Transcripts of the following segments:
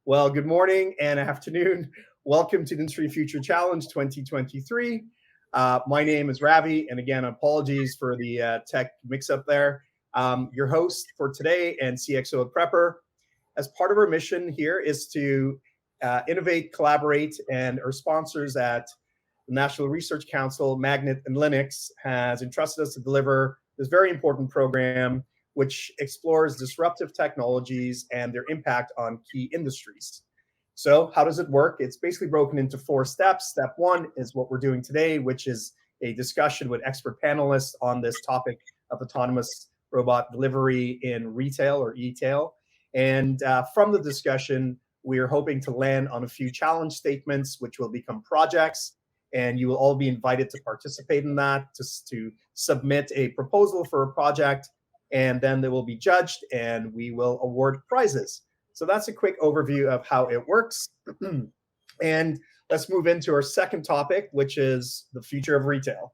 Well, good morning and afternoon. Welcome to the Industry Future Challenge 2023. My name is Ravi, and again, apologies for the tech mix-up there. Your host for today and CXO at Prepr. As part of our mission here is to innovate, collaborate, and our sponsors at the National Research Council, Magnet, and Linux has entrusted us to deliver this very important program which explores disruptive technologies and their impact on key industries. So how does it work? It's basically broken into 4 steps. Step 1 is what we're doing today, which is a discussion with expert panelists on this topic of autonomous robot delivery in retail or e-tail. And from the discussion, we are hoping to land on a few challenge statements, which will become projects. And you will all be invited to participate in that, to submit a proposal for a project, and then they will be judged and we will award prizes. So that's a quick overview of how it works. And let's move into our second topic, which is the future of retail.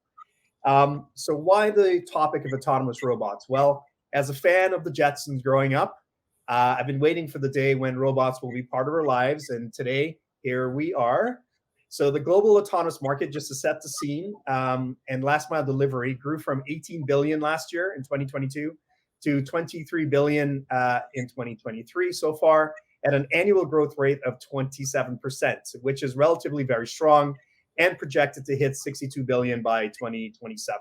So why the topic of autonomous robots? Well, as a fan of the Jetsons growing up, I've been waiting for the day when robots will be part of our lives. And today, here we are. So the global autonomous market, just to set the scene, and last mile delivery grew from 18 billion last year in 2022 to 23 billion in 2023 so far, at an annual growth rate of 27%, which is relatively very strong and projected to hit 62 billion by 2027.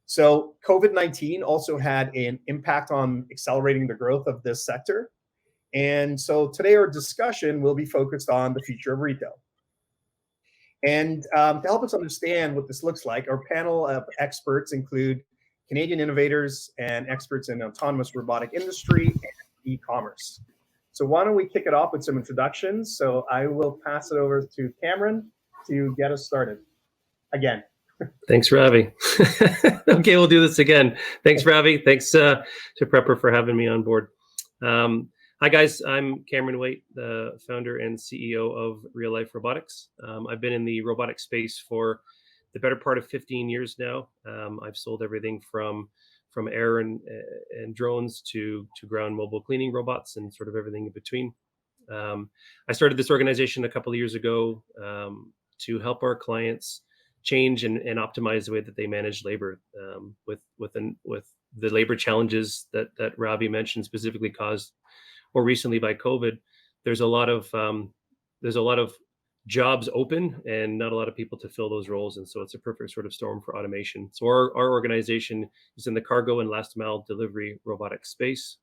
So COVID-19 also had an impact on accelerating the growth of this sector. And so today our discussion will be focused on the future of retail. And to help us understand what this looks like, our panel of experts include Canadian innovators and experts in autonomous robotic industry and e-commerce. So why don't we kick it off with some introductions? So I will pass it over to Cameron to get us started. Again. Thanks, Ravi. Okay, we'll do this again. Thanks, Ravi. Thanks to Prepr for having me on board. Hi, guys. I'm Cameron Waite, the founder and CEO of Real Life Robotics. I've been in the robotic space for the better part of 15 years now. I've sold everything from air and drones to ground mobile cleaning robots and sort of everything in between. I started this organization a couple of years ago to help our clients change and optimize the way that they manage labor with the labor challenges that Ravi mentioned, specifically caused more recently by COVID. There's a lot of jobs open and not a lot of people to fill those roles, and so it's a perfect sort of storm for automation. So our organization is in the cargo and last mile delivery robotic space.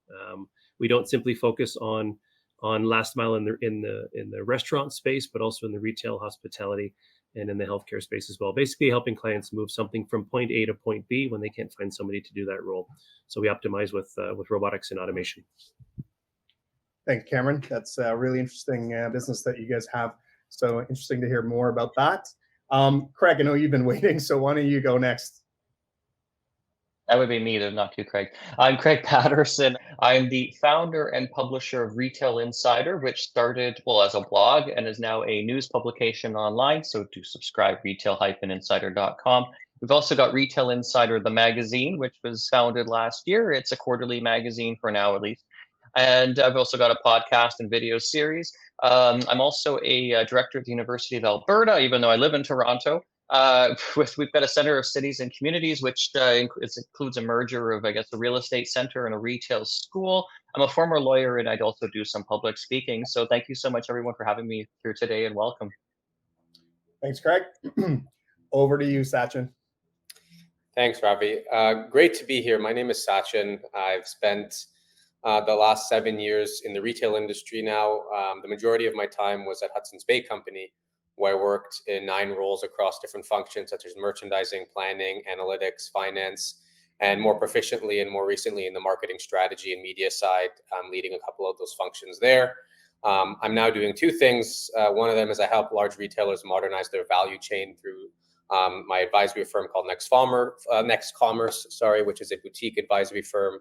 We don't simply focus on last mile in the restaurant space, but also in the retail, hospitality, and in the healthcare space as well. Basically helping clients move something from point A to point B when they can't find somebody to do that role. So we optimize with robotics and automation. Thanks, Cameron. That's a really interesting business that you guys have. So interesting to hear more about that. Craig, I know you've been waiting, so why don't you go next? That would be me, not you, Craig. I'm Craig Patterson. I'm the founder and publisher of Retail Insider, which started, well, as a blog and is now a news publication online. So do subscribe, retail-insider.com. We've also got Retail Insider, the magazine, which was founded last year. It's a quarterly magazine for now, at least. And I've also got a podcast and video series. I'm also a director at the University of Alberta, even though I live in Toronto. We've got a Center of Cities and Communities, which includes a merger of, I guess, a real estate center and a retail school. I'm a former lawyer, and I'd also do some public speaking. So thank you so much, everyone, for having me here today, and welcome. Thanks, Craig. Over to you, Sachin. Thanks, Ravi. Great to be here. My name is Sachin. I've spent the last 7 years in the retail industry now. The majority of my time was at Hudson's Bay Company, where I worked in 9 roles across different functions such as merchandising, planning, analytics, finance, and more proficiently and more recently in the marketing strategy and media side, leading a couple of those functions there. I'm now doing 2 things. One of them is I help large retailers modernize their value chain through my advisory firm called Next Commerce, which is a boutique advisory firm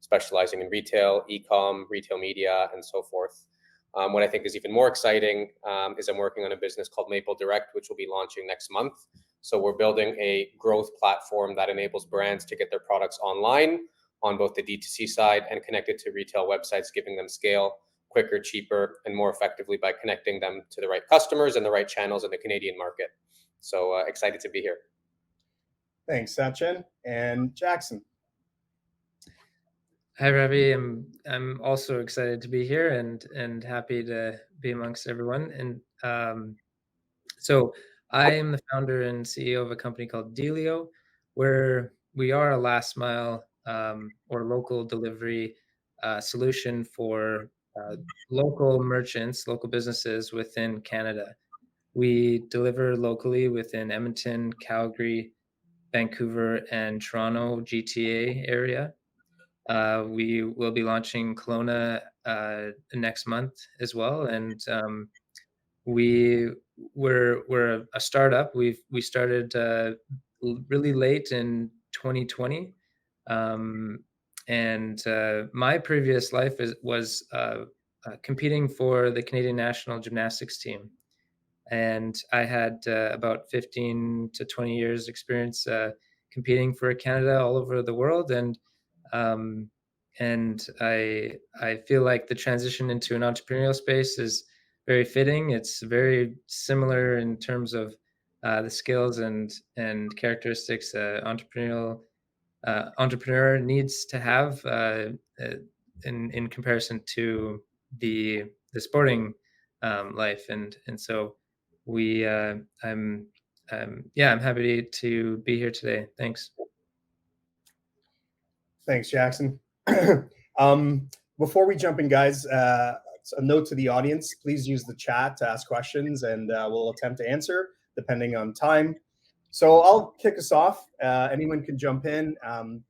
specializing in retail, e-com, retail media, and so forth. What I think is even more exciting is I'm working on a business called Maple Direct, which will be launching next month. So we're building a growth platform that enables brands to get their products online on both the D2C side and connected to retail websites, giving them scale quicker, cheaper, and more effectively by connecting them to the right customers and the right channels in the Canadian market. So excited to be here. Thanks, Sachin. And Jackson. Hi, Ravi. I'm also excited to be here and happy to be amongst everyone. And so I am the founder and CEO of a company called Delio, where we are a last mile or local delivery solution for local merchants, local businesses within Canada. We deliver locally within Edmonton, Calgary, Vancouver, and Toronto GTA area. We will be launching Kelowna next month as well, and we're a startup. We started really late in 2020, and my previous life was competing for the Canadian national gymnastics team, and I had about 15 to 20 years experience competing for Canada all over the world, um, and I feel like the transition into an entrepreneurial space is very fitting. It's very similar in terms of the skills and characteristics entrepreneur needs to have in comparison to the sporting life, and so I'm happy to be here today. Thanks. Thanks, Jackson. Before we jump in, guys, a note to the audience, please use the chat to ask questions and we'll attempt to answer depending on time. So I'll kick us off. Anyone can jump in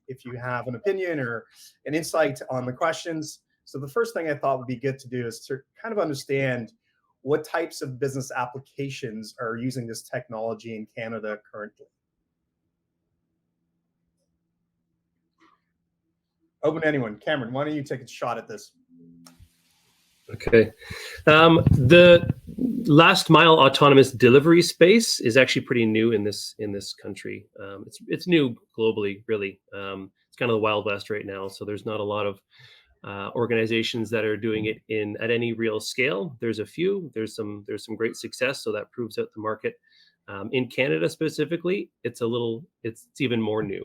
if you have an opinion or an insight on the questions. So the first thing I thought would be good to do is to kind of understand what types of business applications are using this technology in Canada currently. Open to anyone. Cameron, why don't you take a shot at this? Okay. The last mile autonomous delivery space is actually pretty new in this country. It's new globally, really. It's kind of the Wild West right now, so there's not a lot of organizations that are doing it at any real scale. There's a few. There's some great success, so that proves out the market. In Canada specifically, it's even more new.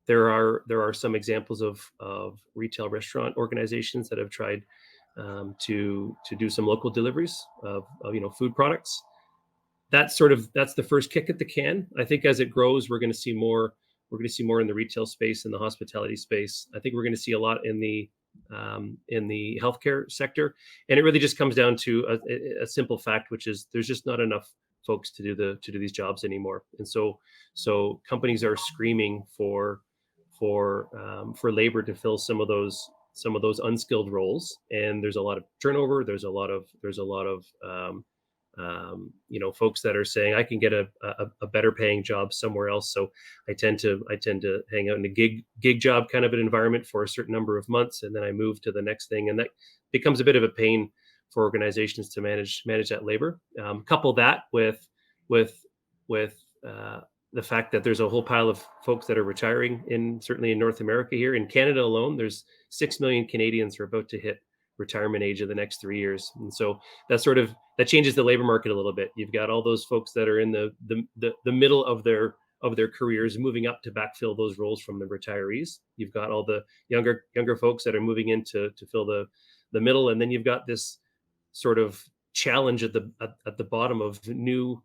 There are some examples of retail restaurant organizations that have tried to do some local deliveries of food products. That's the first kick at the can. I think as it grows, we're going to see more. We're going to see more in the retail space and the hospitality space. I think we're going to see a lot in the healthcare sector, and it really just comes down to a simple fact, which is there's just not enough folks to do these jobs anymore, and so companies are screaming for labor to fill some of those unskilled roles, and there's a lot of turnover. There's a lot of folks that are saying I can get a better paying job somewhere else. So I tend to hang out in a gig job kind of an environment for a certain number of months, and then I move to the next thing, and that becomes a bit of a pain for organizations to manage that labor. Couple that with the fact that there's a whole pile of folks that are retiring certainly in North America. Here in Canada alone, there's 6 million Canadians who are about to hit retirement age in the next 3 years. And so that changes the labor market a little bit. You've got all those folks that are in the middle of their careers moving up to backfill those roles from the retirees. You've got all the younger folks that are moving in to fill the middle. And then you've got this sort of challenge at the bottom of new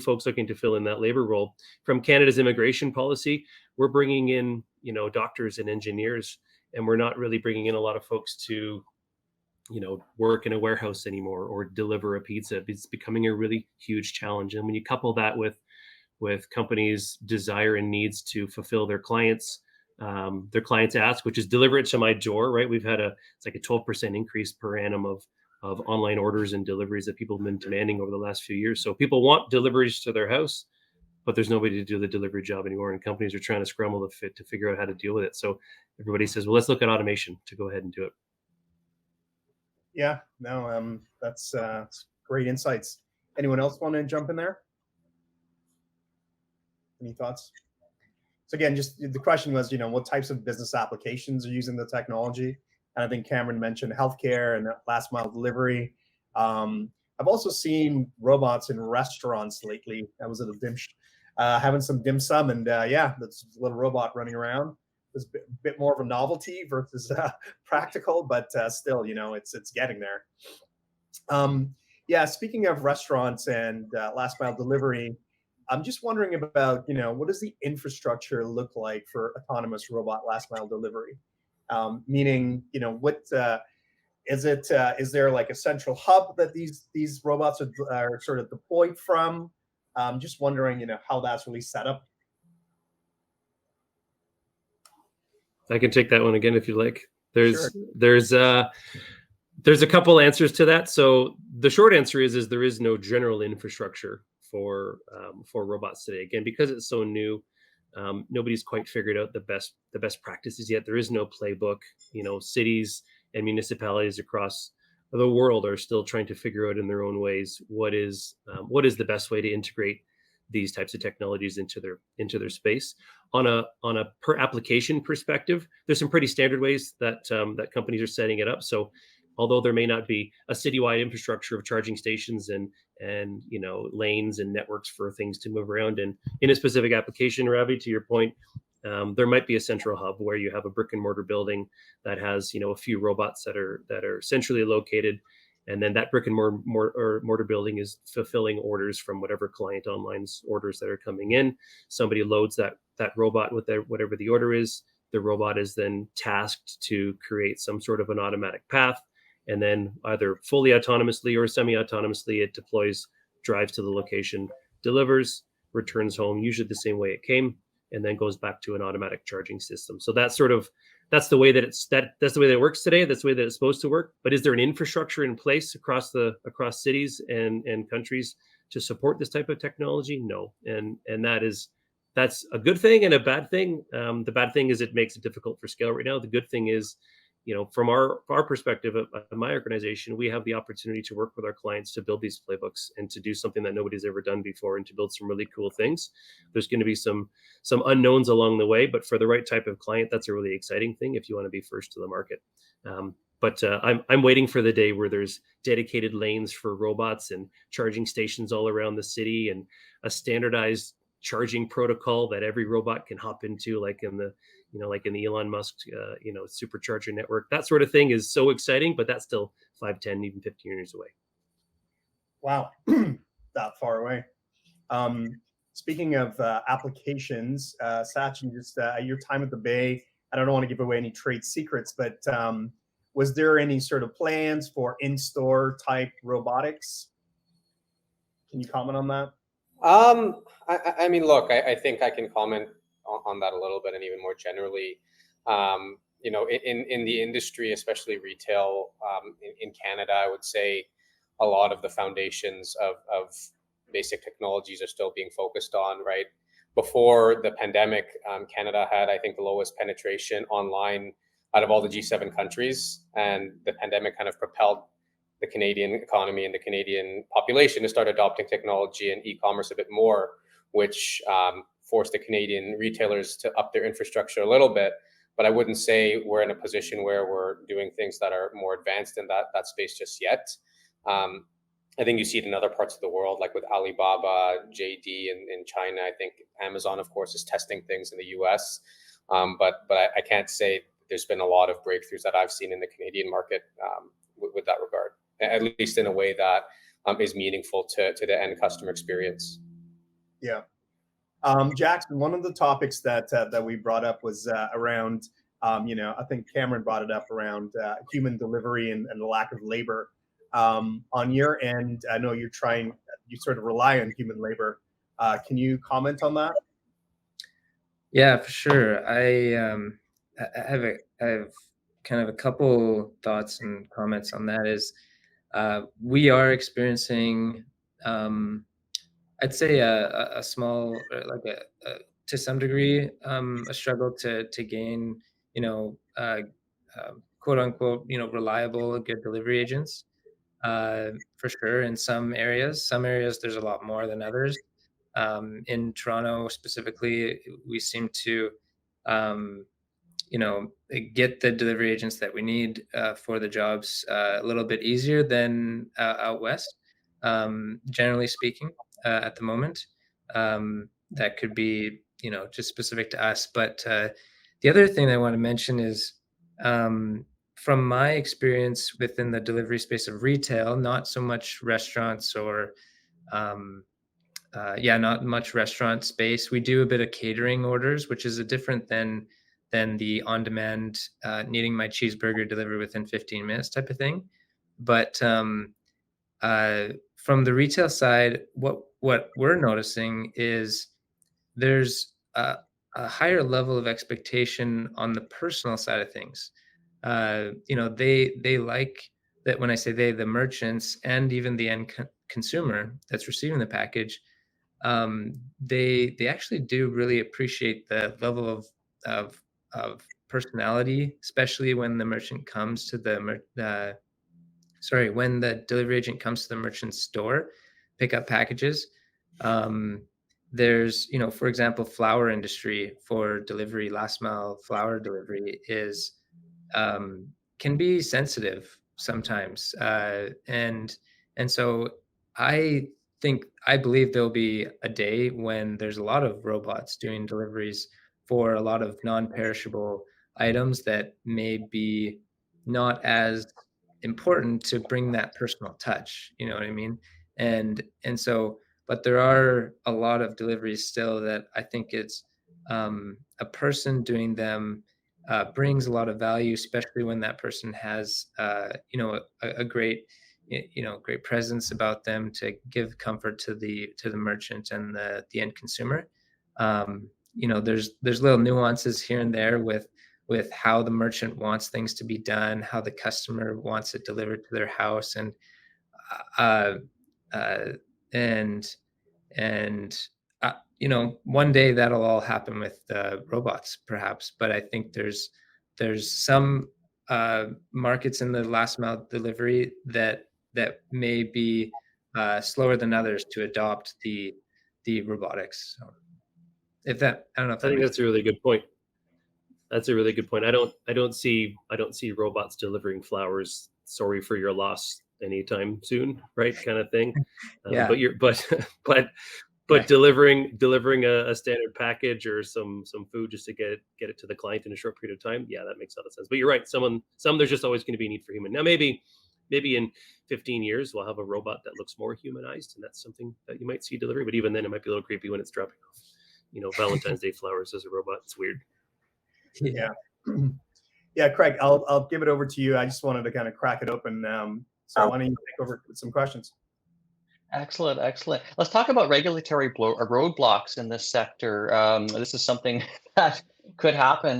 folks looking to fill in that labor role. From Canada's immigration policy, we're bringing in doctors and engineers, and we're not really bringing in a lot of folks to work in a warehouse anymore or deliver a pizza. It's becoming a really huge challenge. And when you couple that with companies' desire and needs to fulfill their clients' ask, which is deliver it to my door, right? We've had it's like a 12% increase per annum of online orders and deliveries that people have been demanding over the last few years. So people want deliveries to their house, but there's nobody to do the delivery job anymore, and companies are trying to scramble to figure out how to deal with it. So everybody says, well, let's look at automation to go ahead and do it. Yeah, no, that's great insights. Anyone else want to jump in there? Any thoughts? So again, just the question was, what types of business applications are using the technology? And I think Cameron mentioned healthcare and last mile delivery. I've also seen robots in restaurants lately. I was at a having some dim sum, and yeah, that's a little robot running around. It was a bit more of a novelty versus practical, but still, it's getting there. Yeah, speaking of restaurants and last mile delivery, I'm just wondering about, what does the infrastructure look like for autonomous robot last mile delivery? Meaning, what is it? Is there like a central hub that these robots are sort of deployed from? Just wondering, how that's really set up. I can take that one again if you like. Sure. There's a couple answers to that. So the short answer is there is no general infrastructure for robots today. Again, because it's so new, nobody's quite figured out the best practices yet. There is no playbook. Cities and municipalities across the world are still trying to figure out in their own ways what is the best way to integrate these types of technologies into their space. On a per application perspective, there's some pretty standard ways that companies are setting it up. So although there may not be a citywide infrastructure of charging stations and lanes and networks for things to move around in a specific application, Ravi, to your point, there might be a central hub where you have a brick and mortar building that has a few robots that are centrally located, and then that brick and mortar building is fulfilling orders from whatever client online's orders that are coming in. Somebody loads that robot with whatever the order is. The robot is then tasked to create some sort of an automatic path, and then either fully autonomously or semi-autonomously, it deploys, drives to the location, delivers, returns home, usually the same way it came, and then goes back to an automatic charging system. So that's the way that that's the way that it works today. That's the way that it's supposed to work. But is there an infrastructure in place across cities and countries to support this type of technology? No, and that's a good thing and a bad thing. The bad thing is it makes it difficult for scale right now. The good thing is, from our perspective at my organization, we have the opportunity to work with our clients to build these playbooks and to do something that nobody's ever done before and to build some really cool things. There's going to be some unknowns along the way, but for the right type of client, that's a really exciting thing if you want to be first to the market. But I'm waiting for the day where there's dedicated lanes for robots and charging stations all around the city and a standardized charging protocol that every robot can hop into, like in the Elon Musk, supercharger network. That sort of thing is so exciting, but that's still 5, 10, even 15 years away. Wow, that far away. Speaking of applications, Sachin, just at your time at the Bay, I don't want to give away any trade secrets, but was there any sort of plans for in-store type robotics? Can you comment on that? I mean, look, I think I can comment on that a little bit, and even more generally, in the industry, especially retail, in Canada, I would say a lot of the foundations of basic technologies are still being focused on, right? Before the pandemic, Canada had, I think, the lowest penetration online out of all the G7 countries, and the pandemic kind of propelled the Canadian economy and the Canadian population to start adopting technology and e-commerce a bit more, which forced the Canadian retailers to up their infrastructure a little bit. But I wouldn't say we're in a position where we're doing things that are more advanced in that space just yet. I think you see it in other parts of the world, like with Alibaba, JD in China. I think Amazon, of course, is testing things in the US. But I can't say there's been a lot of breakthroughs that I've seen in the Canadian market with that regard, at least in a way that is meaningful to the end customer experience. Yeah. Jackson, one of the topics that we brought up was around, I think Cameron brought it up around human delivery and the lack of labor. On your end, I know you sort of rely on human labor. Can you comment on that? Yeah, for sure. I have kind of a couple thoughts and comments on that. Is we are experiencing, I'd say a small, to some degree, a struggle to gain, quote unquote, reliable, good delivery agents. For sure, in some areas there's a lot more than others. In Toronto specifically, we seem to get the delivery agents that we need for the jobs a little bit easier than out west, generally speaking, at the moment. That could be, just specific to us. But the other thing I want to mention is, from my experience within the delivery space of retail, not so much restaurants or not much restaurant space. We do a bit of catering orders, which is a different than the on-demand needing my cheeseburger delivered within 15 minutes type of thing. But from the retail side, what we're noticing is there's a higher level of expectation on the personal side of things. They like that. When I say they, the merchants and even the end consumer that's receiving the package, they actually do really appreciate the level of personality, especially when the merchant comes to when the delivery agent comes to the merchant's store, pick up packages. There's, for example, flower industry for delivery, last mile flower delivery is can be sensitive sometimes, and so I believe there'll be a day when there's a lot of robots doing deliveries for a lot of non-perishable items that may be not as important to bring that personal touch. You know what I mean? And so, but there are a lot of deliveries still that I think it's a person doing them brings a lot of value, especially when that person has a great great presence about them to give comfort to the merchant and the end consumer. There's little nuances here and there with how the merchant wants things to be done, how the customer wants it delivered to their house, and uh, uh, and one day that'll all happen with robots, perhaps. But I think there's some markets in the last mile delivery that may be slower than others to adopt the robotics. So I don't know if I think makes that's a really good point. That's a really good point. I don't see robots delivering flowers. Sorry for your loss anytime soon, right? Kind of thing. Yeah. But delivering a standard package or some food just to get it to the client in a short period of time, yeah, that makes a lot of sense. But you're right. Some there's just always going to be a need for human. Now maybe in 15 years we'll have a robot that looks more humanized, and that's something that you might see delivery. But even then, it might be a little creepy when it's dropping off, Valentine's Day flowers as a robot. It's weird. Yeah. Yeah, Craig, I'll give it over to you. I just wanted to kind of crack it open. So why don't you take over with some questions? Excellent. Let's talk about regulatory roadblocks in this sector. This is something that could happen.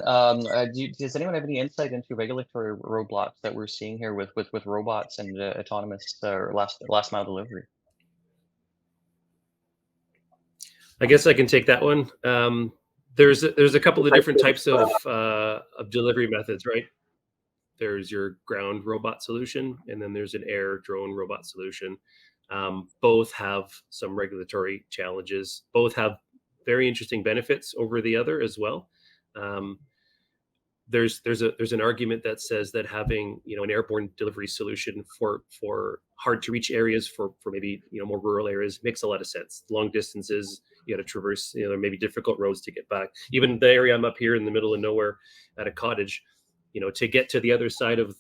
Does anyone have any insight into regulatory roadblocks that we're seeing here with robots and autonomous last mile delivery? I guess I can take that one. There's a couple of different types of delivery methods, right? There's your ground robot solution, and then there's an air drone robot solution. Both have some regulatory challenges. Both have very interesting benefits over the other as well. There's an argument that says that having an airborne delivery solution for hard to reach areas, for maybe more rural areas, makes a lot of sense. Long distances, you got to traverse, there may be difficult roads to get back. Even the area I'm up here in the middle of nowhere at a cottage, to get to the other side of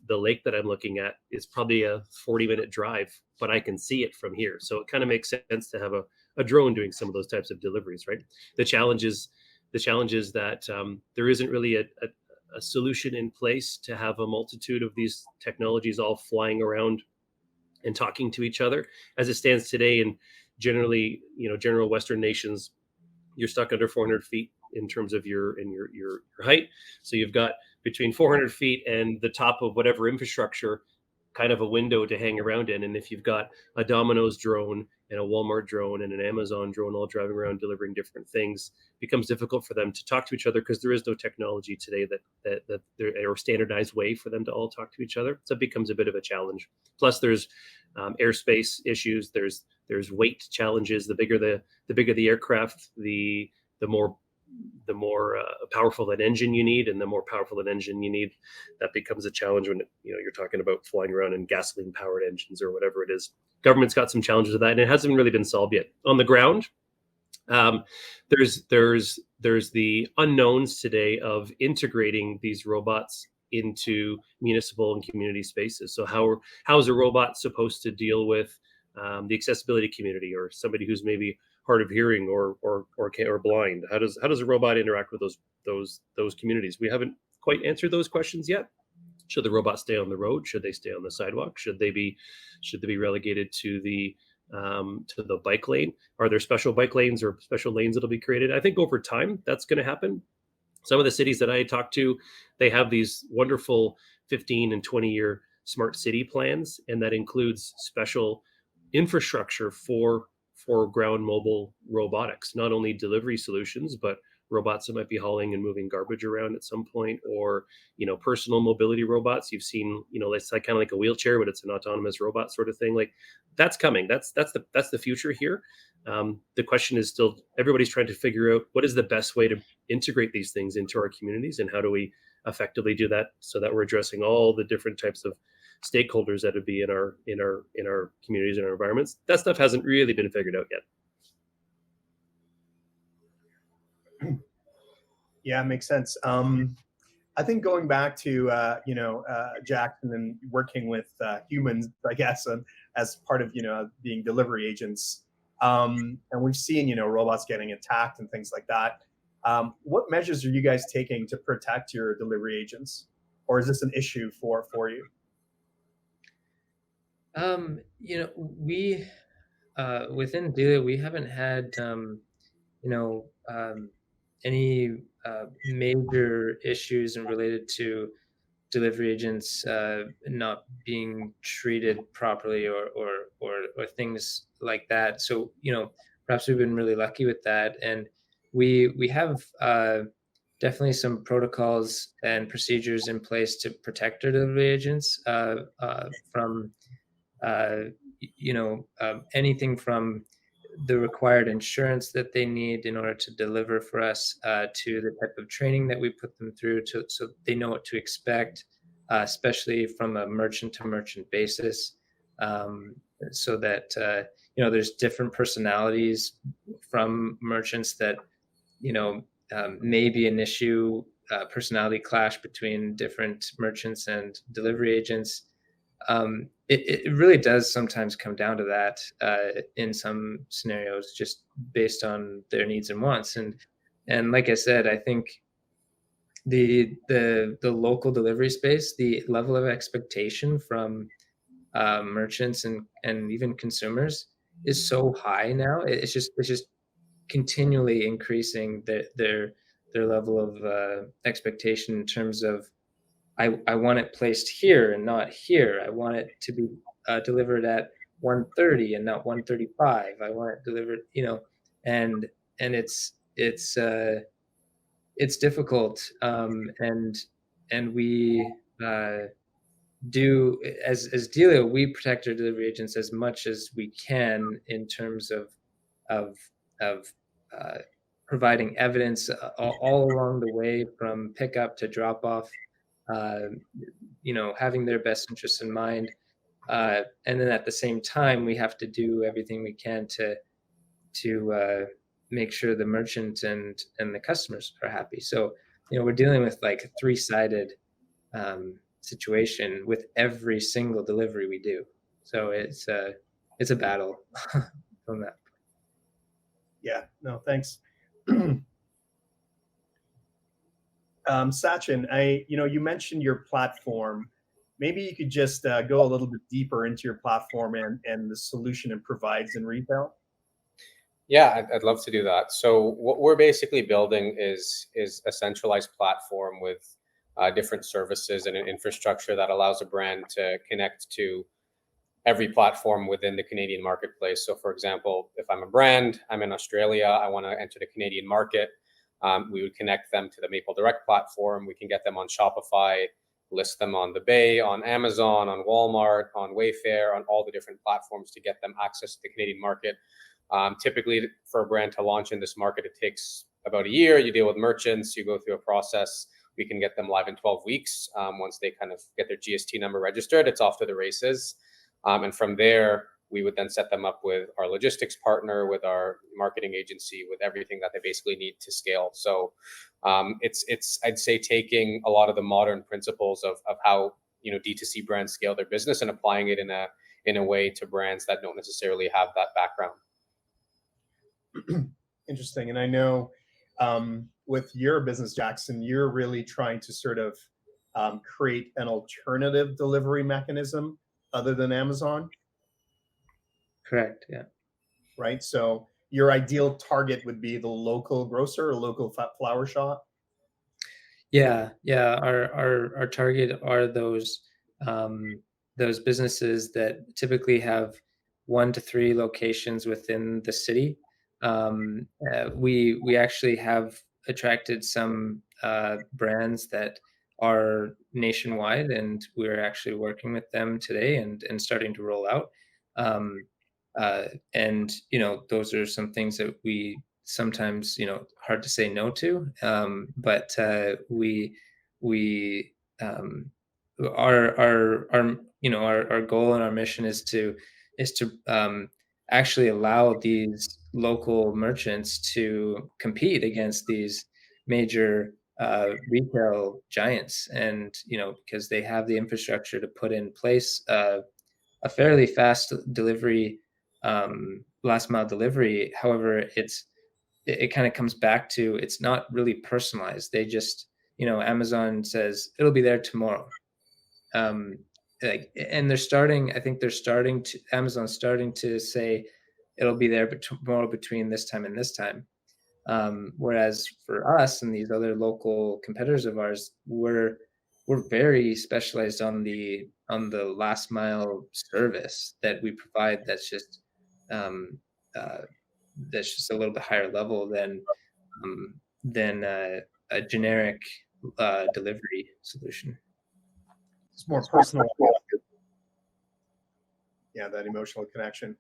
the lake that I'm looking at is probably a 40-minute drive, but I can see it from here. So it kind of makes sense to have a drone doing some of those types of deliveries, right? The challenge is that there isn't really a solution in place to have a multitude of these technologies all flying around and talking to each other. As it stands today, and generally, general Western nations, you're stuck under 400 feet in terms of your height. So you've got between 400 feet and the top of whatever infrastructure, kind of a window to hang around in. And if you've got a Domino's drone and a Walmart drone and an Amazon drone all driving around delivering different things, it becomes difficult for them to talk to each other because there is no technology today that there or standardized way for them to all talk to each other. So it becomes a bit of a challenge. Plus, there's airspace issues. There's weight challenges. The bigger the aircraft, the more powerful an engine you need, and the more powerful an engine you need, that becomes a challenge when you're talking about flying around in gasoline powered engines or whatever it is. Government's got some challenges with that, and it hasn't really been solved yet. On the ground, there's the unknowns today of integrating these robots into municipal and community spaces. So how is a robot supposed to deal with the accessibility community, or somebody who's maybe hard of hearing or blind? How does a robot interact with those communities? We haven't quite answered those questions yet. Should the robot stay on the road? Should they stay on the sidewalk? Should they be relegated to the bike lane? Are there special bike lanes or special lanes that'll be created? I think over time that's going to happen. Some of the cities that I talk to, they have these wonderful 15 and 20-year smart city plans, and that includes special infrastructure for ground mobile robotics, not only delivery solutions, but robots that might be hauling and moving garbage around at some point, or personal mobility robots. You've seen, it's like kind of like a wheelchair, but it's an autonomous robot sort of thing. Like, that's coming. That's the future here. The question is still, everybody's trying to figure out what is the best way to integrate these things into our communities, and how do we effectively do that so that we're addressing all the different types of stakeholders that would be in our communities and our environments. That stuff hasn't really been figured out yet. Yeah, makes sense. I think going back to Jackson and working with humans, I guess, as part of being delivery agents, and we've seen robots getting attacked and things like that. What measures are you guys taking to protect your delivery agents, or is this an issue for you? We within Delia, we haven't had any major issues and related to delivery agents not being treated properly or things like that. So perhaps we've been really lucky with that, and we have definitely some protocols and procedures in place to protect our delivery agents from anything from the required insurance that they need in order to deliver for us, to the type of training that we put them through so they know what to expect, especially from a merchant to merchant basis, so that there's different personalities from merchants that may be an issue, personality clash between different merchants and delivery agents. It really does sometimes come down to that in some scenarios, just based on their needs and wants. And like I said, I think the local delivery space, the level of expectation from merchants and even consumers is so high now. It's just continually increasing their level of expectation in terms of, I want it placed here and not here. I want it to be delivered at 1:30 and not 1:35. I want it delivered, and it's difficult. And we do, as Delia, we protect our delivery agents as much as we can in terms of providing evidence all along the way, from pickup to drop off. Having their best interests in mind, and then at the same time, we have to do everything we can to make sure the merchant and the customers are happy. So we're dealing with like a three-sided situation with every single delivery we do. So it's a battle from that. Yeah, no, thanks. Sachin, you mentioned your platform. Maybe you could just go a little bit deeper into your platform and the solution it provides in retail. Yeah, I'd love to do that. So what we're basically building is a centralized platform with different services and an infrastructure that allows a brand to connect to every platform within the Canadian marketplace. So for example, if I'm a brand, I'm in Australia, I want to enter the Canadian market, we would connect them to the Maple Direct platform. We can get them on Shopify, list them on the Bay, on Amazon, on Walmart, on Wayfair, on all the different platforms to get them access to the Canadian market. Typically, for a brand to launch in this market, it takes about a year. You deal with merchants, you go through a process. We can get them live in 12 weeks. Once they kind of get their GST number registered, it's off to the races. And from there, we would then set them up with our logistics partner, with our marketing agency, with everything that they basically need to scale. So it's I'd say taking a lot of the modern principles of how D2C brands scale their business and applying it in a way to brands that don't necessarily have that background. Interesting. And I know with your business, Jackson, you're really trying to sort of create an alternative delivery mechanism other than Amazon. Correct. Yeah. Right. So your ideal target would be the local grocer or local flower shop. Yeah. Our target are those businesses that typically have 1 to 3 locations within the city. We actually have attracted some brands that are nationwide, and we're actually working with them today and starting to roll out. And those are some things that we sometimes hard to say no to, but we our goal and our mission is to actually allow these local merchants to compete against these major retail giants, and because they have the infrastructure to put in place a fairly fast delivery, last mile delivery. However, it kind of comes back to, it's not really personalized. They just, Amazon says it'll be there tomorrow. And Amazon's starting to say it'll be there tomorrow between this time and this time. Whereas for us and these other local competitors of ours, we're very specialized on the last mile service that we provide. That's just a little bit higher level than a generic delivery solution. It's more personal. Yeah, that emotional connection.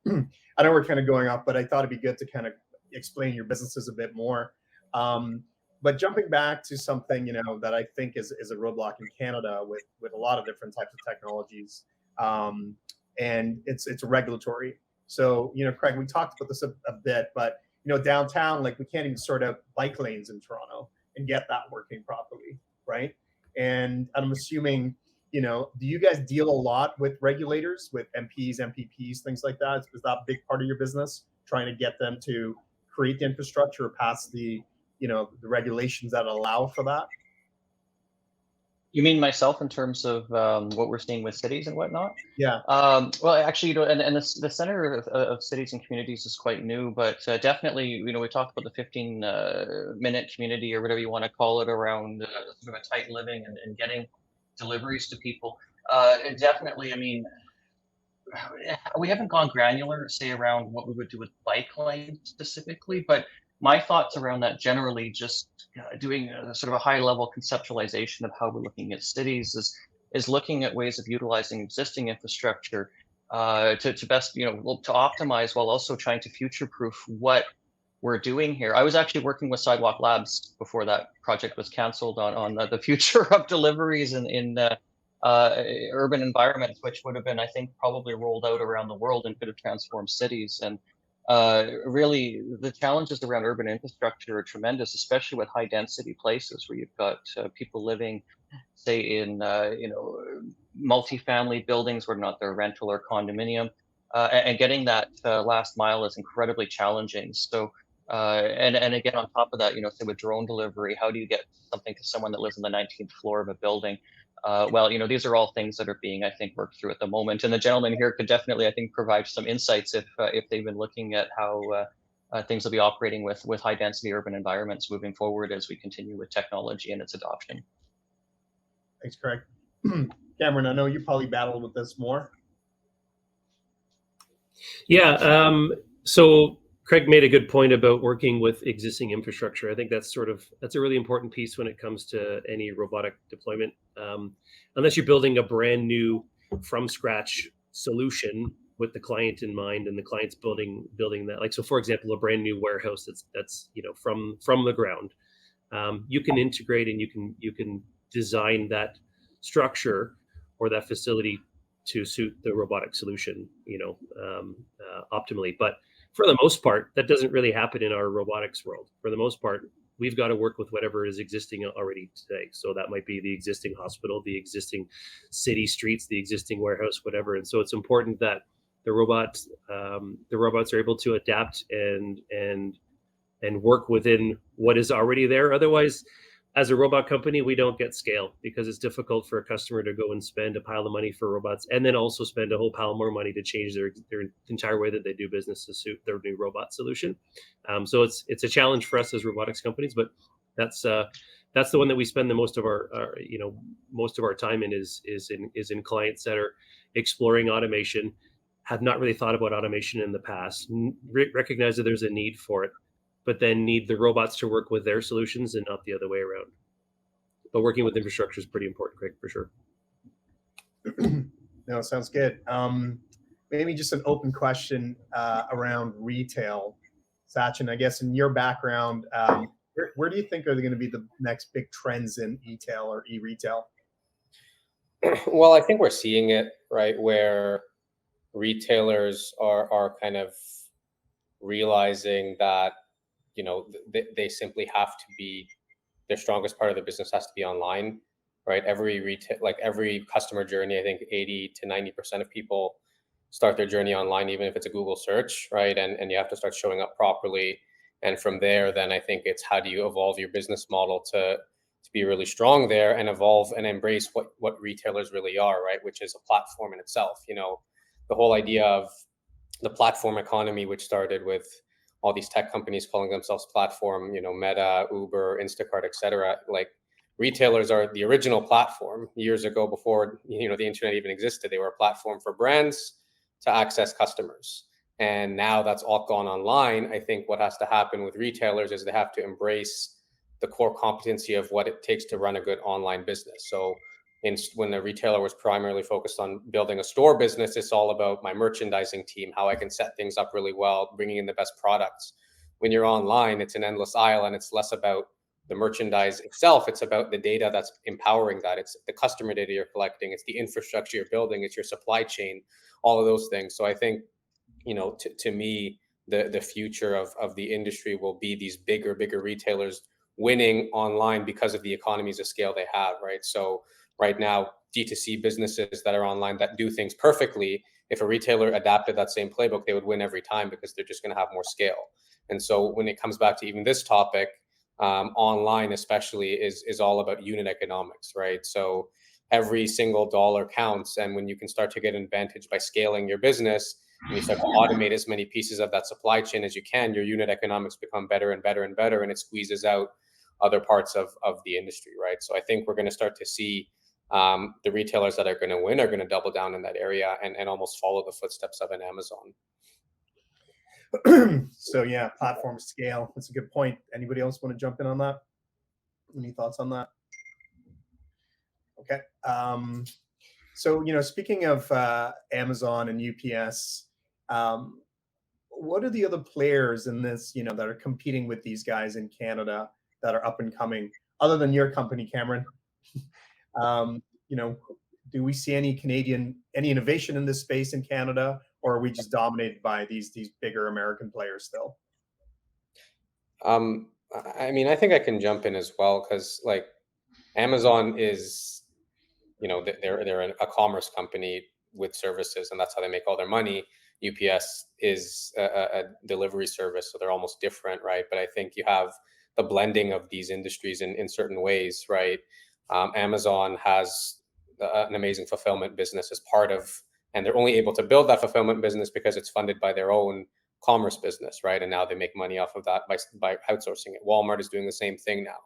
I know we're kind of going off, but I thought it'd be good to kind of explain your businesses a bit more. But jumping back to something that I think is a roadblock in Canada with a lot of different types of technologies, and it's regulatory. So Craig, we talked about this a bit, but downtown, like, we can't even sort of bike lanes in Toronto and get that working properly, right? And I'm assuming, do you guys deal a lot with regulators, with MPs, MPPs, things like that? Is that a big part of your business, trying to get them to create the infrastructure or pass the the regulations that allow for that? You mean myself in terms of what we're seeing with cities and whatnot? Yeah. Well, actually, and the Center of Cities and Communities is quite new, but definitely, we talked about the 15-minute community, or whatever you want to call it, around sort of a tight living and getting deliveries to people. Definitely, I mean, we haven't gone granular, say, around what we would do with bike lanes specifically, but my thoughts around that generally, just doing sort of a high level conceptualization of how we're looking at cities, is looking at ways of utilizing existing infrastructure to best, to optimize, while also trying to future proof what we're doing here. I was actually working with Sidewalk Labs before that project was canceled on the future of deliveries in urban environments, which would have been, I think, probably rolled out around the world and could have transformed cities. And really, the challenges around urban infrastructure are tremendous, especially with high density places where you've got people living, say, in multifamily buildings, whether or not they're rental or condominium, and getting that last mile is incredibly challenging. So, and again, on top of that, say with drone delivery, how do you get something to someone that lives on the 19th floor of a building? Well, these are all things that are being, I think, worked through at the moment. And the gentleman here could definitely, I think, provide some insights if they've been looking at how things will be operating with high density urban environments moving forward as we continue with technology and its adoption. Thanks, Craig. Cameron, I know you probably battled with this more. Yeah. So Craig made a good point about working with existing infrastructure. I think that's a really important piece when it comes to any robotic deployment. Unless you're building a brand new from scratch solution, with the client in mind, and the client's building that. Like, so for example, a brand new warehouse that's from the ground. You can integrate and you can design that structure or that facility to suit the robotic solution, optimally. But for the most part, that doesn't really happen in our robotics world. For the most part, we've got to work with whatever is existing already today. So that might be the existing hospital, the existing city streets, the existing warehouse, whatever. And so it's important that the robots are able to adapt and work within what is already there. Otherwise, as a robot company, we don't get scale, because it's difficult for a customer to go and spend a pile of money for robots and then also spend a whole pile more money to change their entire way that they do business to suit their new robot solution. So it's a challenge for us as robotics companies, but that's the one that we spend the most of our time in is in clients that are exploring automation, have not really thought about automation in the past, recognize that there's a need for it, but then need the robots to work with their solutions and not the other way around. But working with infrastructure is pretty important, Craig, for sure. No, sounds good. Maybe just an open question around retail. Sachin, I guess in your background, where do you think are going to be the next big trends in e-tail or e-retail? Well, I think we're seeing it, right, where retailers are kind of realizing that they simply have to be, their strongest part of the business has to be online, right? Every customer journey, I think 80 to 90% of people start their journey online, even if it's a Google search, right? And you have to start showing up properly. And from there, then I think it's how do you evolve your business model to be really strong there and evolve and embrace what retailers really are, right? Which is a platform in itself. The whole idea of the platform economy, which started with all these tech companies calling themselves platform, Meta, Uber, Instacart, etc. Like, retailers are the original platform. Years ago, before the internet even existed, they were a platform for brands to access customers. And now that's all gone online. I think what has to happen with retailers is they have to embrace the core competency of what it takes to run a good online business. So when the retailer was primarily focused on building a store business, it's all about my merchandising team, how I can set things up really well, bringing in the best products. When you're online, it's an endless aisle, and it's less about the merchandise itself. It's about the data that's empowering that. It's the customer data you're collecting. It's the infrastructure you're building. It's your supply chain, all of those things. So I think, to me, the future of the industry will be these bigger retailers winning online because of the economies of scale they have, right? So right now, D2C businesses that are online that do things perfectly, if a retailer adapted that same playbook, they would win every time because they're just going to have more scale. And so when it comes back to even this topic, online especially is all about unit economics, right? So every single dollar counts. And when you can start to get an advantage by scaling your business and you start to automate as many pieces of that supply chain as you can, your unit economics become better and better and better, and it squeezes out other parts of the industry, right? So I think we're going to start to see the retailers that are going to win are going to double down in that area and almost follow the footsteps of an Amazon. So yeah, platform scale. That's a good point. Anybody else want to jump in on that? Any thoughts on that? Okay. So speaking of Amazon and UPS, what are the other players in this, that are competing with these guys in Canada that are up and coming, other than your company, Cameron? Do we see any innovation in this space in Canada, or are we just dominated by these bigger American players still? I mean, I think I can jump in as well, because like Amazon is, they're a commerce company with services, and that's how they make all their money. UPS is a delivery service, so they're almost different, right? But I think you have the blending of these industries in certain ways, right? Amazon has an amazing fulfillment business as part of, and they're only able to build that fulfillment business because it's funded by their own commerce business, right? And now they make money off of that by outsourcing it. Walmart is doing the same thing now.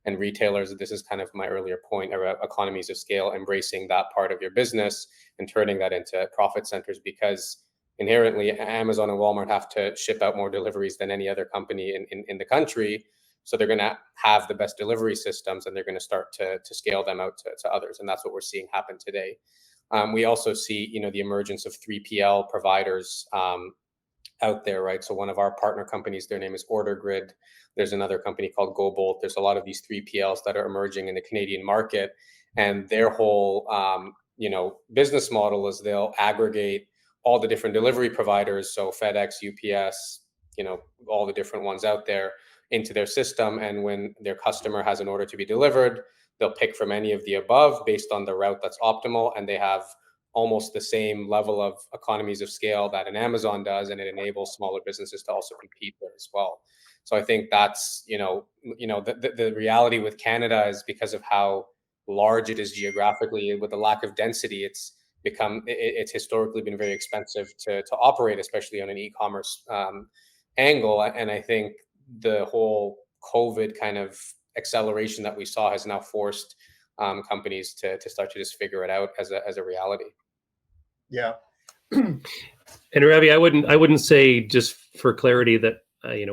And retailers, this is kind of my earlier point about economies of scale, embracing that part of your business and turning that into profit centers, because inherently Amazon and Walmart have to ship out more deliveries than any other company in the country. So they're going to have the best delivery systems, and they're going to start to scale them out to others. And that's what we're seeing happen today. We also see, the emergence of 3PL providers out there, right? So one of our partner companies, their name is OrderGrid. There's another company called GoBolt. There's a lot of these 3PLs that are emerging in the Canadian market, and their whole, business model is they'll aggregate all the different delivery providers, so FedEx, UPS, all the different ones out there, into their system. And when their customer has an order to be delivered, they'll pick from any of the above based on the route that's optimal, and they have almost the same level of economies of scale that an Amazon does, and it enables smaller businesses to also compete there as well. So I think that's the reality with Canada is because of how large it is geographically, with the lack of density, it's historically been very expensive to operate, especially on an e-commerce angle. And I think the whole COVID kind of acceleration that we saw has now forced companies to start to just figure it out as a reality. Yeah. And Ravi, I wouldn't say, just for clarity, that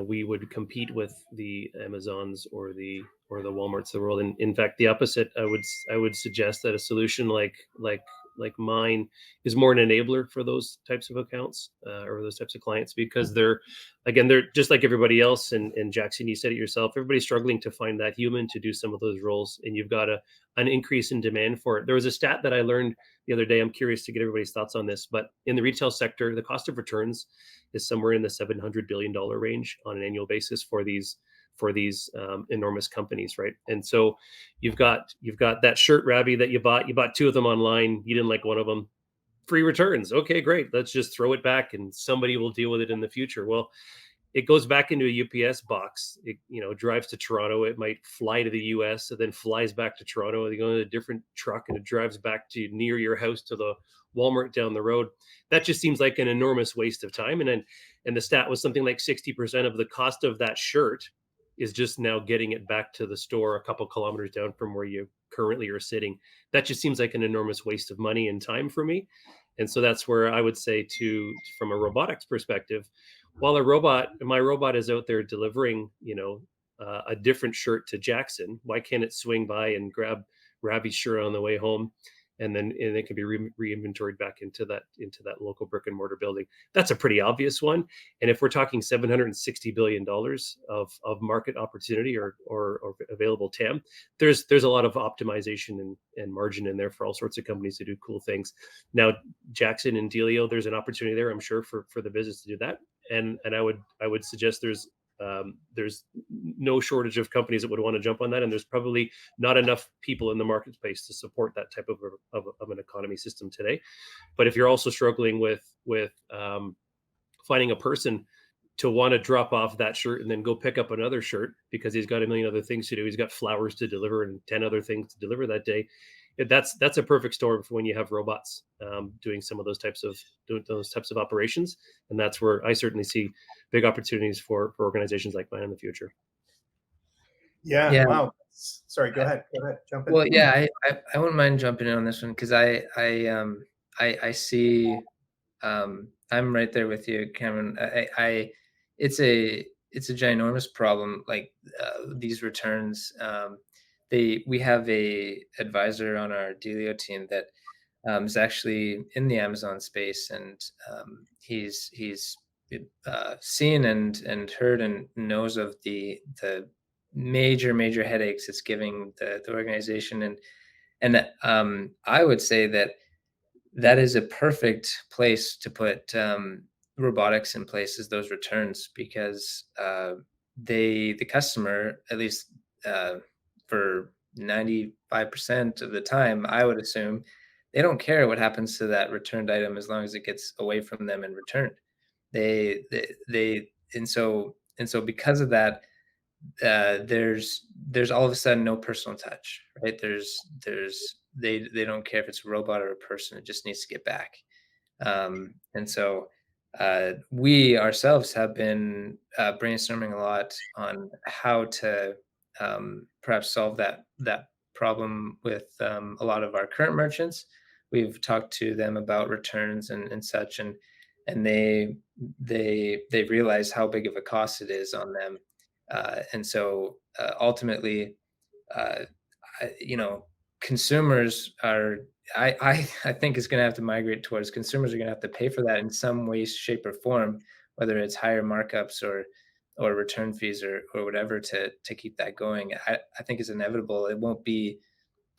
we would compete with the Amazons or the Walmarts of the world. And in fact, the opposite. I would suggest that a solution like mine is more an enabler for those types of accounts or those types of clients, because they're just like everybody else. And Jackson, you said it yourself, everybody's struggling to find that human to do some of those roles, and you've got an increase in demand for it. There was a stat that I learned the other day. I'm curious to get everybody's thoughts on this, but in the retail sector, the cost of returns is somewhere in the $700 billion range on an annual basis for these enormous companies, right? And so you've got that shirt, Ravi, that you bought two of them online. You didn't like one of them. Free returns. Okay, great. Let's just throw it back and somebody will deal with it in the future. Well, it goes back into a UPS box. It drives to Toronto. It might fly to the US and then flies back to Toronto. They go in a different truck and it drives back to near your house to the Walmart down the road. That just seems like an enormous waste of time. And the stat was something like 60% of the cost of that shirt is just now getting it back to the store a couple kilometers down from where you currently are sitting. That just seems like an enormous waste of money and time for me. And so that's where I would say, from a robotics perspective, while my robot is out there delivering, a different shirt to Jackson, why can't it swing by and grab Ravi's shirt on the way home, and it can be re-inventoried back into that local brick and mortar building? That's a pretty obvious one. And if we're talking $760 billion of market opportunity or available TAM, there's a lot of optimization and margin in there for all sorts of companies to do cool things. Now, Jackson and Delio, there's an opportunity there, I'm sure, for the business to do that. And I would suggest there's no shortage of companies that would want to jump on that, and there's probably not enough people in the marketplace to support that type of an economy system today. But if you're also struggling with finding a person to want to drop off that shirt and then go pick up another shirt because he's got a million other things to do, he's got flowers to deliver and 10 other things to deliver that day, that's a perfect storm for when you have robots doing some of those types of operations. And that's where I certainly see big opportunities for organizations like mine in the future. Yeah. Wow. Sorry, go ahead. Jump in. Well, yeah, I wouldn't mind jumping in on this one, because I see, I'm right there with you, Cameron. It's a ginormous problem. Like these returns, we have a advisor on our Delio team that is actually in the Amazon space, and he's seen and heard and knows of the major headaches it's giving the organization. And I would say that is a perfect place to put robotics in place, is those returns, because the customer, at least for 95% of the time, I would assume, they don't care what happens to that returned item as long as it gets away from them and returned. They and so because of that, there's all of a sudden no personal touch, right? They don't care if it's a robot or a person; it just needs to get back. And so we ourselves have been brainstorming a lot on how to perhaps solve that problem with a lot of our current merchants. We've talked to them about returns and such, and they realize how big of a cost it is on them. And so ultimately, consumers are, I think is going to have to migrate towards consumers are going to have to pay for that in some way, shape, or form, whether it's higher markups or return fees or whatever to keep that going. I think is inevitable. It won't be,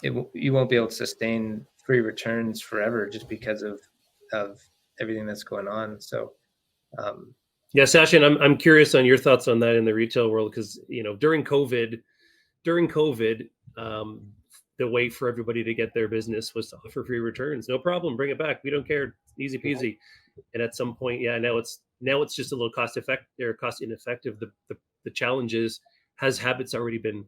you won't be able to sustain free returns forever just because of everything that's going on. So, yeah, Sachin, I'm curious on your thoughts on that in the retail world, because during COVID, the way for everybody to get their business was to offer free returns. No problem, bring it back. We don't care. Easy peasy. And at some point, now it's just a little cost ineffective. The challenge is, has habits already been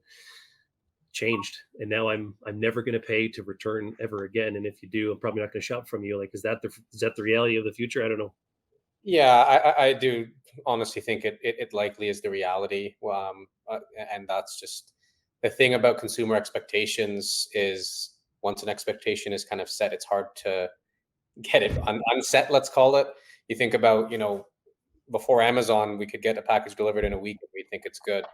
changed? And now I'm never going to pay to return ever again. And if you do, I'm probably not going to shop from you. Like, is that the reality of the future? I don't know. Yeah, I do honestly think it likely is the reality. And that's just the thing about consumer expectations is, once an expectation is kind of set, it's hard to get it unset, let's call it. You think about, before Amazon, we could get a package delivered in a week and we think it's good.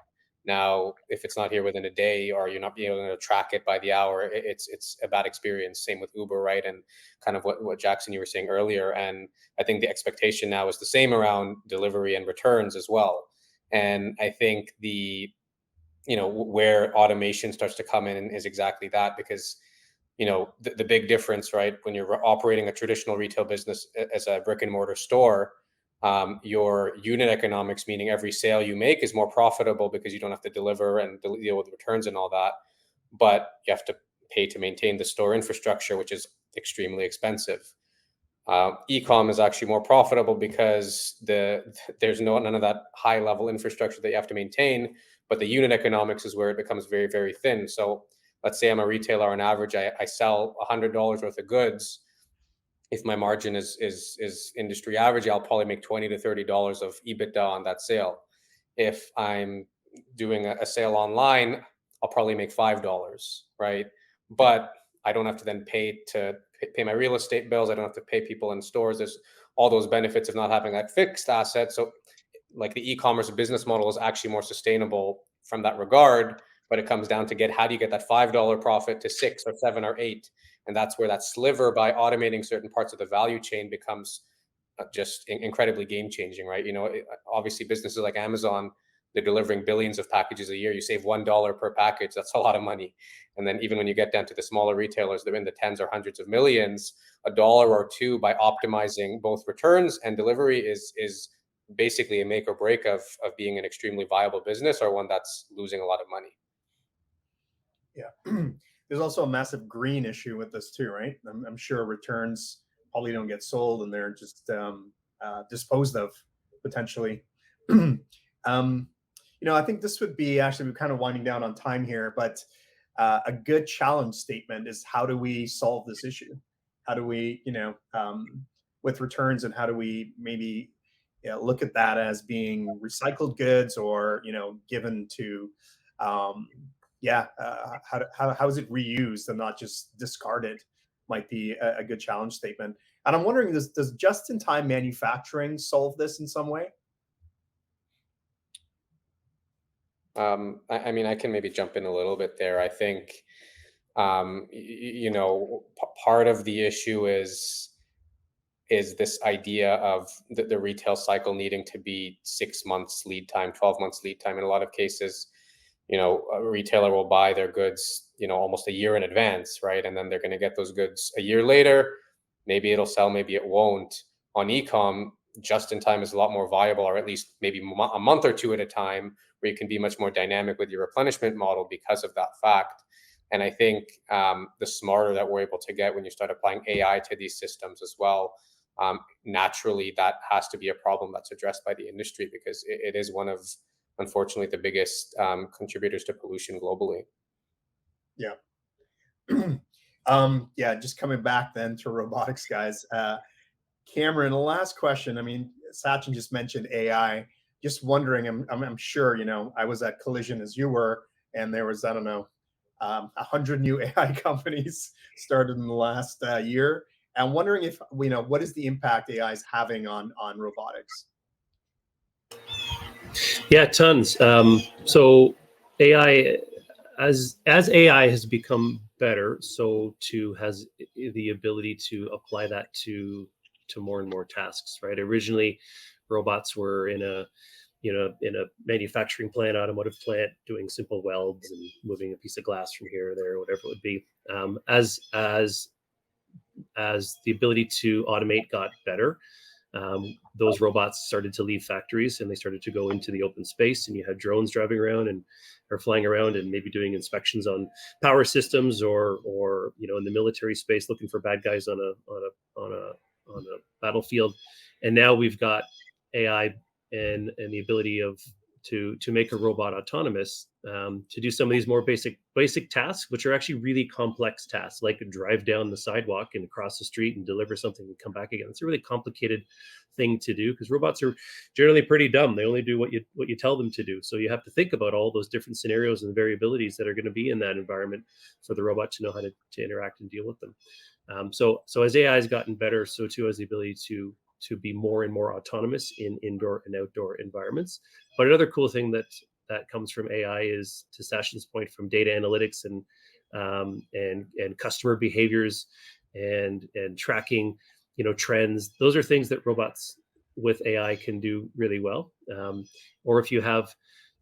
Now, if it's not here within a day, or you're not being able to track it by the hour, it's a bad experience. Same with Uber, right? And kind of what Jackson, you were saying earlier. And I think the expectation now is the same around delivery and returns as well. And I think where automation starts to come in is exactly that, because the big difference, right, when you're operating a traditional retail business as a brick and mortar store, your unit economics, meaning every sale you make, is more profitable because you don't have to deliver and deal with returns and all that. But you have to pay to maintain the store infrastructure, which is extremely expensive. E-com is actually more profitable because there's none of that high level infrastructure that you have to maintain, but the unit economics is where it becomes very, very thin. So let's say I'm a retailer, on average, I sell $100 worth of goods. If my margin is industry average, I'll probably make $20 to $30 of EBITDA on that sale. If I'm doing a sale online, I'll probably make $5, right? But I don't have to then pay my real estate bills. I don't have to pay people in stores. There's all those benefits of not having that fixed asset. So like, the e-commerce business model is actually more sustainable from that regard, but it comes down to how do you get that $5 profit to 6 or 7 or 8? And that's where that sliver, by automating certain parts of the value chain, becomes just incredibly game changing, right? Obviously businesses like Amazon, they're delivering billions of packages a year. You save $1 per package, that's a lot of money. And then even when you get down to the smaller retailers, they're in the tens or hundreds of millions. $1 or $2 by optimizing both returns and delivery is basically a make or break of being an extremely viable business, or one that's losing a lot of money. Yeah. There's also a massive green issue with this too, right? I'm sure returns probably don't get sold, and they're just disposed of potentially. I think this would be, actually, we're kind of winding down on time here, but a good challenge statement is, how do we solve this issue? How do we, with returns, and how do we maybe look at that as being recycled goods, or given to how is it reused and not just discarded, might be a good challenge statement. And I'm wondering, does just-in-time manufacturing solve this in some way? I mean, I can maybe jump in a little bit there. I think, part of the issue is this idea of the retail cycle needing to be 6 months lead time, 12 months lead time. In a lot of cases, a retailer will buy their goods, almost a year in advance, right? And then they're going to get those goods a year later. Maybe it'll sell, maybe it won't. On e-com, just in time is a lot more viable, or at least maybe a month or two at a time, where you can be much more dynamic with your replenishment model because of that fact. And I think the smarter that we're able to get when you start applying AI to these systems as well, naturally that has to be a problem that's addressed by the industry, because it is one of, unfortunately, the biggest contributors to pollution globally. Yeah. Just coming back then to robotics, guys. Cameron, the last question. I mean, Sachin just mentioned AI. Just wondering, I'm sure, I was at Collision as you were, and there was, I don't know, 100 new AI companies started in the last year. And wondering if, what is the impact AI is having on robotics? Yeah, tons. So AI, as AI has become better, so too has the ability to apply that to more and more tasks, right? Originally, robots were in a manufacturing plant, automotive plant, doing simple welds and moving a piece of glass from here or there, whatever it would be. As the ability to automate got better, those robots started to leave factories and they started to go into the open space, and you had drones driving around and or flying around and maybe doing inspections on power systems, or in the military space looking for bad guys on a battlefield. And now we've got AI and the ability to make a robot autonomous, to do some of these more basic tasks, which are actually really complex tasks, like drive down the sidewalk and across the street and deliver something and come back again. It's a really complicated thing to do because robots are generally pretty dumb. They only do what you tell them to do. So you have to think about all those different scenarios and variabilities that are going to be in that environment for the robot to know how to interact and deal with them. So as AI has gotten better, so too has the ability to be more and more autonomous in indoor and outdoor environments. But another cool thing that comes from AI is, to Sachin's point, from data analytics and customer behaviors and tracking, trends. Those are things that robots with AI can do really well. Or if you have,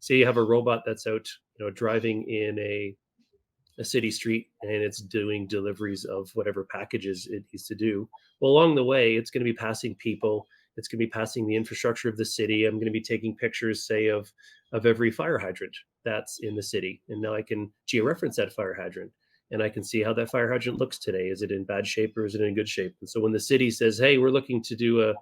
say, you have a robot that's out, driving in a city street and it's doing deliveries of whatever packages it needs to do. Well, along the way, it's going to be passing people. It's going to be passing the infrastructure of the city. I'm going to be taking pictures, say, of every fire hydrant that's in the city. And now I can georeference that fire hydrant and I can see how that fire hydrant looks today. Is it in bad shape or is it in good shape? And so when the city says, hey, we're looking to do a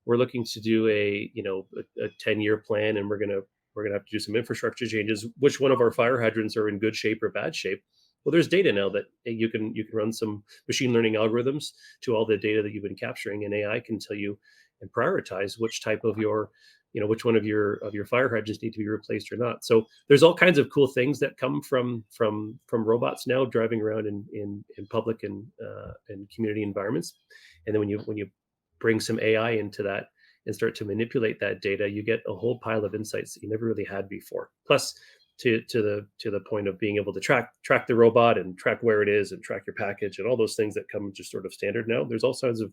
10-year plan, and we're going to have to do some infrastructure changes, which one of our fire hydrants are in good shape or bad shape? Well, there's data now that you can run some machine learning algorithms to all the data that you've been capturing, and AI can tell you and prioritize which type of which one of your fire hydrants need to be replaced or not. So there's all kinds of cool things that come from robots now driving around in public and community environments. And then when you bring some AI into that and start to manipulate that data, you get a whole pile of insights that you never really had before. Plus, to the point of being able to track the robot and track where it is and track your package and all those things that come just sort of standard now. There's all kinds of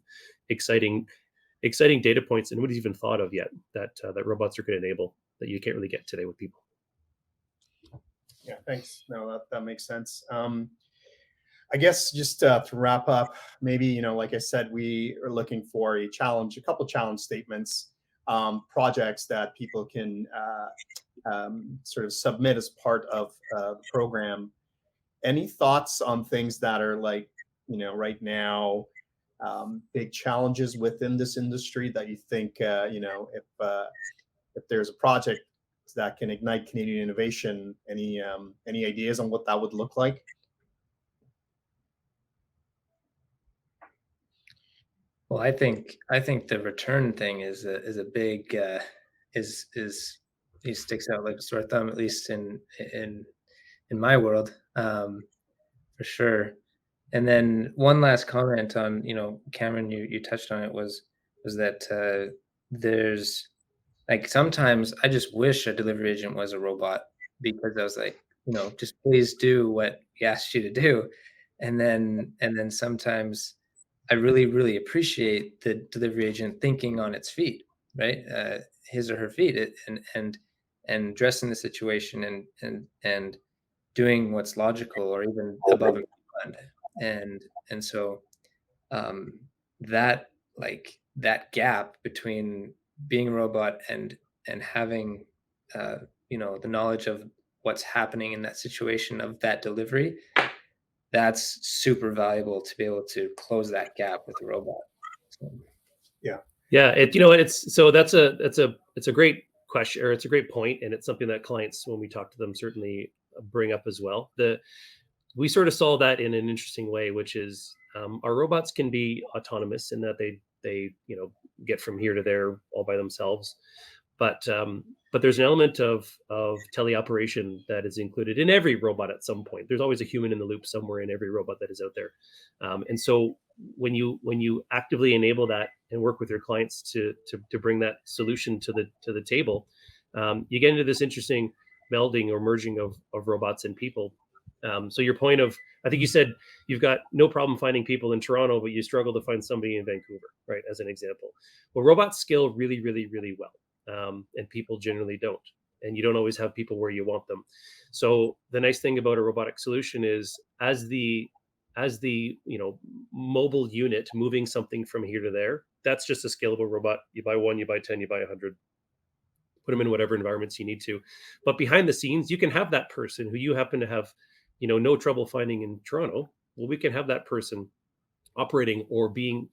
exciting data points, and nobody's even thought of yet that robots are going to enable that you can't really get today with people. Yeah, thanks. No, that makes sense. I guess just to wrap up, maybe, like I said, we are looking for a couple challenge statements, projects that people can sort of submit as part of the program. Any thoughts on things that are like, right now, big challenges within this industry that you think, if there's a project that can ignite Canadian innovation, any ideas on what that would look like? Well, I think the return thing is a big is he sticks out like a sore thumb, at least in my world, for sure. And then one last comment on, Cameron, you touched on it, was that there's, like, sometimes I just wish a delivery agent was a robot, because I was like, just please do what he asked you to do. And then sometimes I really, really appreciate the delivery agent thinking on its feet, right? His or her feet, and addressing the situation and doing what's logical or even above and beyond. And so that gap between being a robot and having the knowledge of what's happening in that situation of that delivery, that's super valuable to be able to close that gap with a robot. So. Yeah, it's a great question, or it's a great point, and it's something that clients, when we talk to them, certainly bring up as well. We sort of saw that in an interesting way, which is our robots can be autonomous in that they get from here to there all by themselves, but there's an element of teleoperation that is included in every robot at some point. There's always a human in the loop somewhere in every robot that is out there, and so when you actively enable that and work with your clients to bring that solution to the table, you get into this interesting melding or merging of robots and people. So your point of, I think you said you've got no problem finding people in Toronto, but you struggle to find somebody in Vancouver, right? As an example. Well, robots scale really, really, really well, and people generally don't. And you don't always have people where you want them. So the nice thing about a robotic solution is, as the mobile unit moving something from here to there, that's just a scalable robot. You buy one, you buy 10, you buy 100. Put them in whatever environments you need to. But behind the scenes, you can have that person who you happen to have, no trouble finding in Toronto. Well, we can have that person operating or being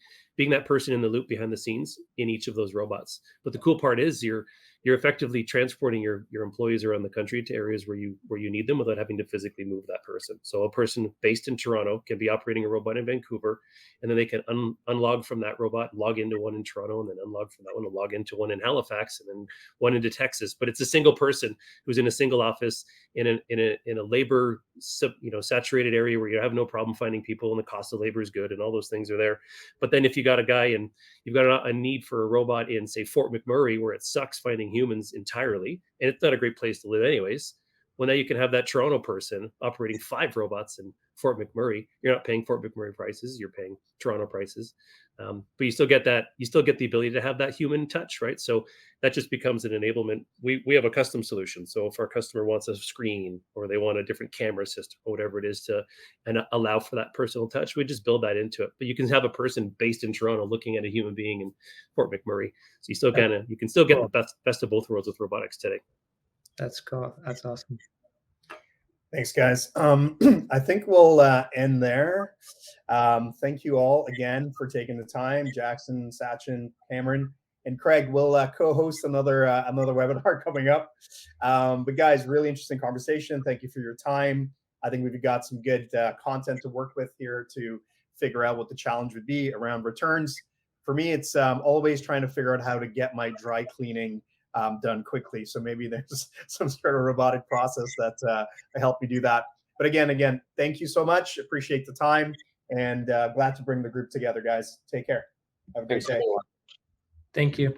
that person in the loop behind the scenes in each of those robots. But the cool part is you're effectively transporting your employees around the country to areas where you need them without having to physically move that person. So a person based in Toronto can be operating a robot in Vancouver, and then they can unlog from that robot, log into one in Toronto, and then unlog from that one and log into one in Halifax, and then one into Texas. But it's a single person who's in a single office in a labor saturated area where you have no problem finding people, and the cost of labor is good, and all those things are there. But then if you got a guy and you've got a need for a robot in, say, Fort McMurray, where it sucks finding humans entirely, and it's not a great place to live anyways, well, now you can have that Toronto person operating 5 robots in Fort McMurray. You're not paying Fort McMurray prices, you're paying Toronto prices. But you still get the ability to have that human touch, right? So that just becomes an enablement. We have a custom solution. So if our customer wants a screen, or they want a different camera system, or whatever it is, and allow for that personal touch, we just build that into it. But you can have a person based in Toronto looking at a human being in Fort McMurray. So you can still get the best of both worlds with robotics today. That's cool. That's awesome. Thanks, guys. I think we'll end there. Thank you all again for taking the time. Jackson, Sachin, Cameron, and Craig will co-host another webinar coming up. But guys, really interesting conversation. Thank you for your time. I think we've got some good content to work with here to figure out what the challenge would be around returns. For me, it's always trying to figure out how to get my dry cleaning done quickly. So maybe there's some sort of robotic process that help me do that. But again, thank you so much. Appreciate the time, and glad to bring the group together, guys. Take care. Have a great day. Thank you.